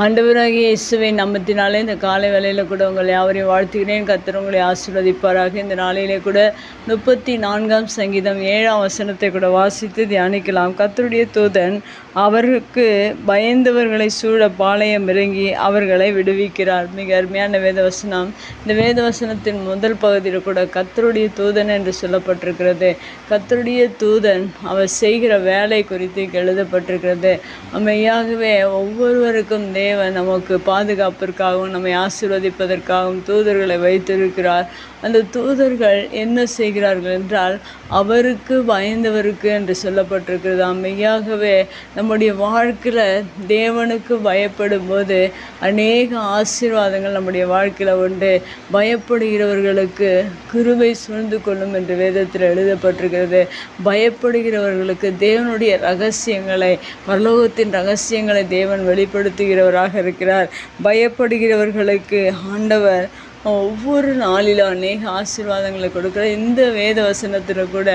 ஆண்டவராகிய இயேசுவின் நாமத்தினாலே இந்த காலை வேளையில் கூட உங்களை யாவரையும் வாழ்த்துகிறேன். கர்த்தர் உங்களை ஆசீர்வதிப்பாராக. இந்த நாளிலே கூட 34ஆம் சங்கீதம் 7ஆம் வசனத்தை கூட வாசித்து தியானிக்கலாம். கர்த்தருடைய தூதன் அவருக்கு பயந்தவர்களை சூழ பாளையம் இறங்கி அவர்களை விடுவிக்கிறார். மிக அருமையான வேதவசனம். இந்த வேதவசனத்தின் முதல் பகுதியில் கூட கர்த்தருடைய தூதன் என்று சொல்லப்பட்டிருக்கிறது. கர்த்தருடைய தூதன் அவர் செய்கிற வேலை குறித்து எழுதப்பட்டிருக்கிறது. மெய்யாகவே ஒவ்வொருவருக்கும் தேவன் நமக்கு பாதுகாப்பிற்காகவும் நம்மை ஆசீர்வதிப்பதற்காகவும் தூதர்களை வைத்திருக்கிறார். அந்த தூதர்கள் என்ன செய்கிறார்கள் என்றால் அவருக்கு பயந்தவருக்கு என்று சொல்லப்பட்டிருக்கிறது. மெய்யாகவே நம்முடைய வாழ்க்கையில் தேவனுக்கு பயப்படும் போது அநேக ஆசீர்வாதங்கள் நம்முடைய வாழ்க்கையில் உண்டு. பயப்படுகிறவர்களுக்கு கிருபை சூழ்ந்து கொள்ளும் என்று வேதத்தில் எழுதப்பட்டிருக்கிறது. பயப்படுகிறவர்களுக்கு தேவனுடைய ரகசியங்களை, பரலோகத்தின் ரகசியங்களை தேவன் வெளிப்படுத்துகிறவராக இருக்கிறார். பயப்படுகிறவர்களுக்கு ஆண்டவர் ஒவ்வொரு நாளிலும் அநேக ஆசீர்வாதங்களை கொடுக்குற இந்த வேத வசனத்தில் கூட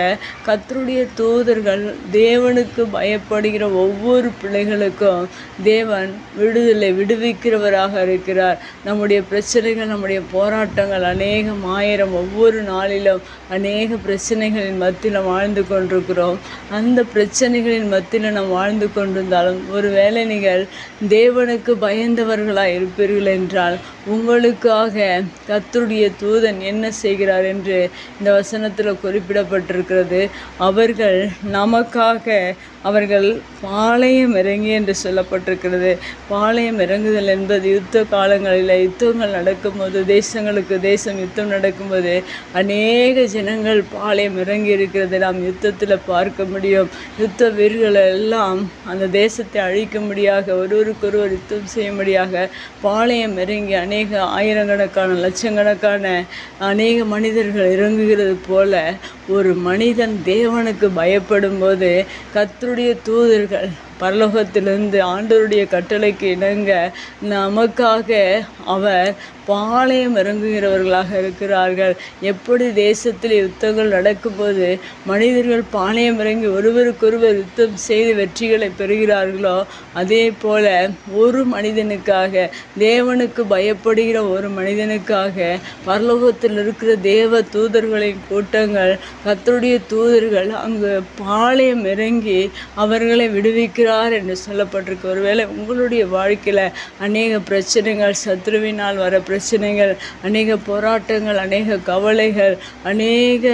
கர்த்தருடைய தூதர்கள் தேவனுக்கு பயப்படுகிற ஒவ்வொரு பிள்ளைகளுக்கும் தேவன் விடுவிக்கிறவராக இருக்கிறார். நம்முடைய பிரச்சனைகள், நம்முடைய போராட்டங்கள் அநேகம் ஆயிரம் ஒவ்வொரு நாளிலும் அநேக பிரச்சனைகளின் மத்தியில் வாழ்ந்து கொண்டிருக்கிறோம். அந்த பிரச்சனைகளின் மத்தியில் நாம் வாழ்ந்து கொண்டிருந்தாலும் ஒருவேளை நீங்கள் தேவனுக்கு பயந்தவர்களாக இருப்பீர்கள் என்றால் உங்களுக்காக கர்த்தருடைய தூதன் என்ன செய்கிறார் என்று இந்த வசனத்தில் குறிப்பிடப்பட்டிருக்கிறது. அவர்கள் நமக்காக அவர்கள் பாளையம் இறங்கி என்று சொல்லப்பட்டிருக்கிறது. பாளையம் இறங்குதல் என்பது யுத்த காலங்களில் யுத்தங்கள் நடக்கும்போது, தேசங்களுக்கு தேசம் யுத்தம் நடக்கும்போது அநேக ஜனங்கள் பாளையம் இறங்கி இருக்கிறது நாம் யுத்தத்தில் பார்க்க முடியும். யுத்த வீரர்கள் எல்லாம் அந்த தேசத்தை அழிக்க முடியாக, ஒருவருக்கொருவர் யுத்தம் செய்ய முடியாக பாளையம் இறங்கி அநேக ஆயிரக்கணக்கான லட்சக்கணக்கான அநேக மனிதர்கள் இறங்குகிறது போல ஒரு மனிதன் தேவனுக்கு பயப்படும் போது கர்த்தருடைய தூதர்கள் பரலோகத்திலிருந்து ஆண்டவருடைய கட்டளைக்கு இணங்க நமக்காக அவர் பாளையம் இறங்குகிறவர்களாக இருக்கிறார்கள். எப்படி தேசத்தில் யுத்தங்கள் நடக்கும்போது மனிதர்கள் பாளையம் இறங்கி ஒருவருக்கொருவர் யுத்தம் செய்து வெற்றிகளை பெறுகிறார்களோ அதே போல ஒரு மனிதனுக்காக, தேவனுக்கு பயப்படுகிற ஒரு மனிதனுக்காக பரலோகத்தில் இருக்கிற தேவ தூதர்களின் கூட்டங்கள், கர்த்தருடைய தூதர்கள் அங்கு பாளையம் இறங்கி அவர்களை விடுவிக்கிறார் என்று சொல்லப்பட்டிருக்கு. ஒருவேளை உங்களுடைய வாழ்க்கையில் அநேக பிரச்சனைகள், சத்ருவினால் வர பிரச்சனைகள், அநேக போராட்டங்கள், அநேக கவலைகள், அநேக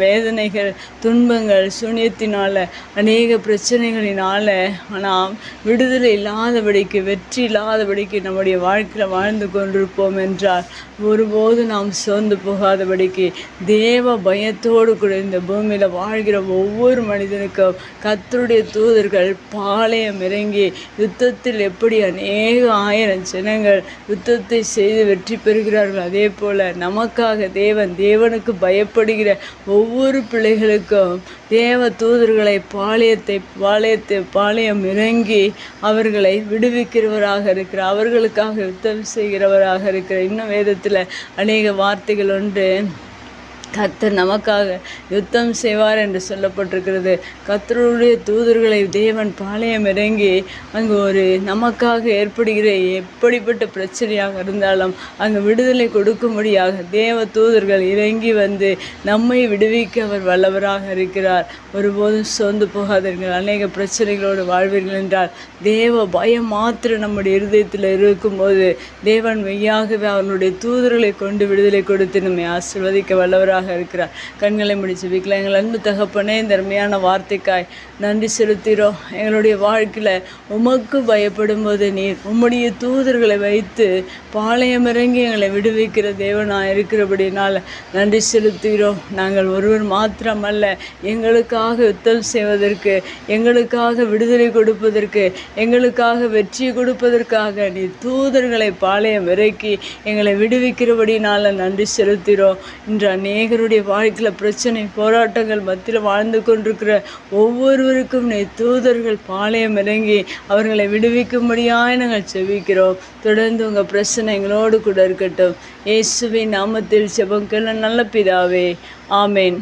வேதனைகள், துன்பங்கள், சூனியத்தினால் அநேக பிரச்சனைகளினால் நாம் விடுதலை இல்லாதபடிக்கு, வெற்றி இல்லாதபடிக்கு நம்முடைய வாழ்க்கையில் வாழ்ந்து கொண்டிருப்போம் என்றால் ஒருபோது நாம் சோர்ந்து போகாதபடிக்கு தேவ பயத்தோடு கூட இந்த பூமியில் வாழ்கிற ஒவ்வொரு மனிதனுக்கும் கர்த்தருடைய தூதர்கள் பாளையம் இறங்கி யுத்தத்தில் எப்படி அநேக ஆயிரம் ஜனங்கள் யுத்தத்தை செய்து வெற்றி பெறுகிறார்கள் அதே போல் நமக்காக தேவனுக்கு பயப்படுகிற ஒவ்வொரு பிள்ளைகளுக்கும் தேவ தூதர்களை பாளையம் இறங்கி அவர்களை விடுவிக்கிறவராக இருக்கிறார். அவர்களுக்காக யுத்தம் செய்கிறவராக இருக்கிறார். இன்னும் வேதத்தில் அநேக வார்த்தைகள் உண்டு. கர்த்தர் நமக்காக யுத்தம் செய்வார் என்று சொல்லப்பட்டிருக்கிறது. கர்த்தருடைய தூதர்களை தேவன் பாளையம் இறங்கி அங்கு ஒரு நமக்காக ஏற்படுகிற எப்படிப்பட்ட பிரச்சனையாக இருந்தாலும் அங்கு விடுதலை கொடுக்கும்படியாக தேவ தூதர்கள் இறங்கி வந்து நம்மை விடுவிக்க அவர் வல்லவராக இருக்கிறார். ஒருபோதும் சோர்ந்து போகாதீர்கள். அநேக பிரச்சனைகளோடு வாழ்வீர்கள் என்றால் தேவ பயம் மாத்திரம் நம்முடைய இருதயத்தில் இருக்கும்போது தேவன் மெய்யாகவே அவனுடைய தூதர்களை கொண்டு விடுதலை கொடுத்து நம்மை ஆசீர்வதிக்க வல்லவராக இருக்கிறார். கண்களை முடிச்சு வீக்கில் எங்கள் அன்பு தகப்பனே, இந்த அருமையான வார்த்தைக்காய் நன்றி செலுத்துகிறோம். எங்களுடைய வாழ்க்கையில் உமக்கு பயப்படும் போது நீர் உம்முடைய தூதர்களை வைத்து பாளையம் இறங்கி எங்களை விடுவிக்கிற தேவனாக இருக்கிறபடினால் நன்றி செலுத்துகிறோம். நாங்கள் ஒருவர் மாத்திரமல்ல, எங்களுக்காக யுத்தம் செய்வதற்கு, எங்களுக்காக விடுதலை கொடுப்பதற்கு, எங்களுக்காக வெற்றி கொடுப்பதற்காக நீ தூதர்களை பாளையம் இறக்கி எங்களை விடுவிக்கிறபடினால் நன்றி செலுத்துகிறோம். இன்று அநேகருடைய வாழ்க்கையில் பிரச்சனை, போராட்டங்கள் மத்தியில் வாழ்ந்து கொண்டிருக்கிற ஒவ்வொருவருக்கும் நீ தூதர்கள் பாளையம் இறங்கி அவர்களை விடுவிக்கும்படியாக நாங்கள் செபிக்கிறோம். தொடர்ந்து உங்கள் பிரச்சனை எங்களோடு கூட இருக்கட்டும். இயேசுவின் நாமத்தில் ஜெபம் கேள நல்ல பிதாவே, ஆமேன்.